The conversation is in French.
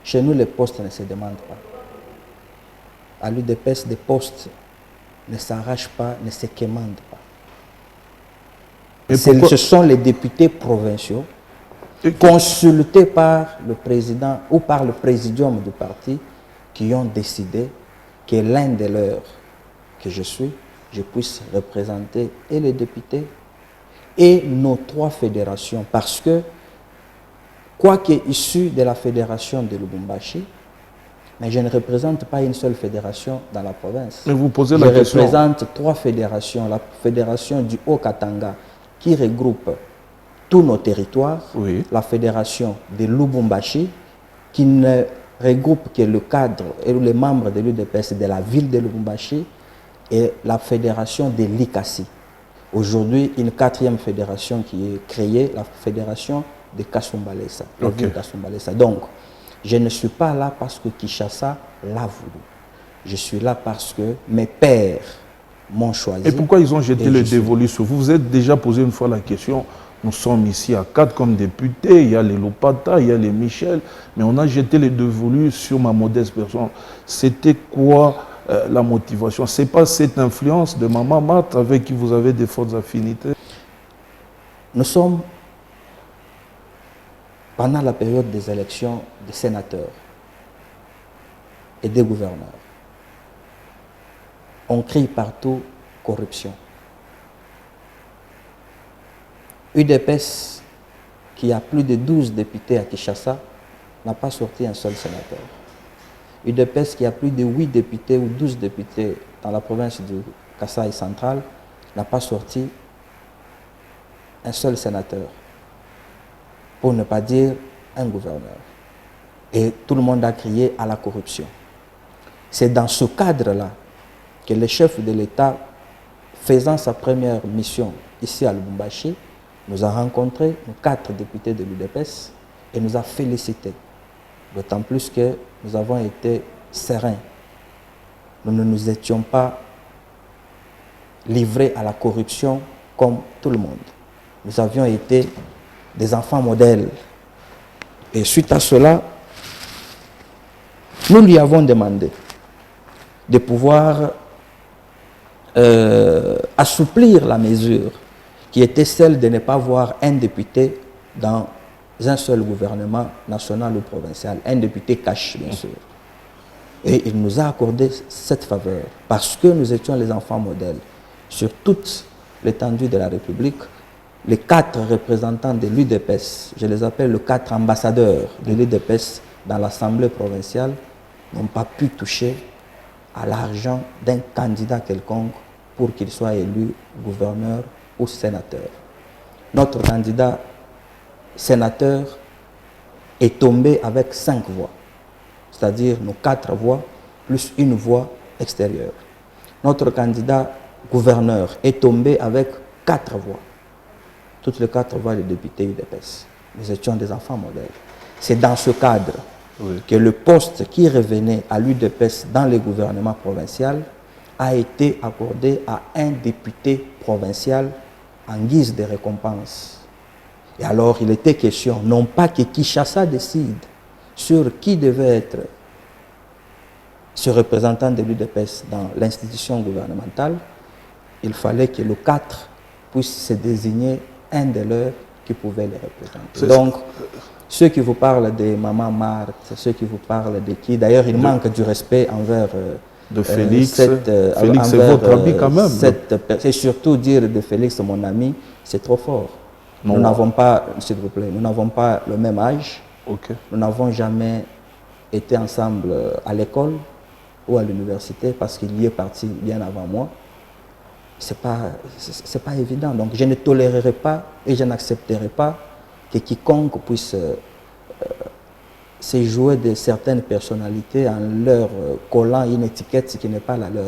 Chez nous, les postes ne se demandent pas. À l'UDPS, des postes ne s'arrachent pas, ne se commandent pas. Ce sont les députés provinciaux consultés par le président ou par le présidium du parti qui ont décidé que l'un de leurs que je suis, je puisse représenter et les députés et nos 3 fédérations. Parce que, quoique issu de la fédération de Lubumbashi, mais je ne représente pas une seule fédération dans la province. Mais vous posez la question. Je représente 3 fédérations. La fédération du Haut-Katanga qui regroupe tous nos territoires. Oui. La fédération de Lubumbashi qui ne regroupe que le cadre et les membres de l'UDPS de la ville de Lubumbashi et la fédération de l'Ikasi. Aujourd'hui, une 4e fédération qui est créée, la fédération de Kasumbalesa. Okay. Donc, je ne suis pas là parce que Kinshasa l'a voulu. Je suis là parce que mes pères m'ont choisi. Et pourquoi ils ont jeté le dévolu sur vous? Vous êtes déjà posé une fois la question. Nous sommes ici à 4 comme députés. Il y a les Lopata, il y a les Michel. Mais on a jeté le dévolu sur ma modeste personne. C'était quoi la motivation? Ce n'est pas cette influence de Maman Marthe avec qui vous avez des fortes affinités? Nous sommes pendant la période des élections des sénateurs et des gouverneurs. On crie partout corruption. UDPS, qui a plus de 12 députés à Kinshasa, n'a pas sorti un seul sénateur. UDPS, qui a plus de 8 députés ou 12 députés dans la province du Kasaï central, n'a pas sorti un seul sénateur, pour ne pas dire un gouverneur. Et tout le monde a crié à la corruption. C'est dans ce cadre-là que le chef de l'État, faisant sa première mission ici à Lubumbashi, nous a rencontré nos 4 députés de l'UDPS et nous a félicités. D'autant plus que nous avons été sereins. Nous ne nous étions pas livrés à la corruption comme tout le monde. Nous avions été des enfants modèles. Et suite à cela, nous lui avons demandé de pouvoir assouplir la mesure qui était celle de ne pas voir un député dans un seul gouvernement national ou provincial, un député caché bien sûr. Et il nous a accordé cette faveur parce que nous étions les enfants modèles sur toute l'étendue de la République. Les 4 représentants de l'UDPS, je les appelle les 4 ambassadeurs de l'UDPS dans l'Assemblée provinciale, n'ont pas pu toucher à l'argent d'un candidat quelconque pour qu'il soit élu gouverneur ou sénateur. Notre candidat sénateur est tombé avec 5 voix, c'est-à-dire nos 4 voix plus une voix extérieure. Notre candidat gouverneur est tombé avec 4 voix. Toutes les 4 voix des députés UDPS. Nous étions des enfants modèles. C'est dans ce cadre que le poste qui revenait à l'UDPS dans le gouvernement provincial a été accordé à un député provincial en guise de récompense. Et alors, il était question, non pas que Kinshasa décide sur qui devait être ce représentant de l'UDPS dans l'institution gouvernementale, il fallait que le 4 puisse se désigner un de leurs qui pouvait les représenter. Donc, ceux qui vous parlent de Maman Marthe, ceux qui vous parlent de qui, d'ailleurs, il manque du respect envers de Félix. Félix, c'est votre ami quand même. C'est surtout dire de Félix, mon ami, c'est trop fort. Non. Nous n'avons pas, s'il vous plaît, nous n'avons pas le même âge. Okay. Nous n'avons jamais été ensemble à l'école ou à l'université parce qu'il y est parti bien avant moi. C'est pas évident. Donc je ne tolérerai pas et je n'accepterai pas que quiconque puisse se jouer de certaines personnalités en leur collant une étiquette qui n'est pas la leur.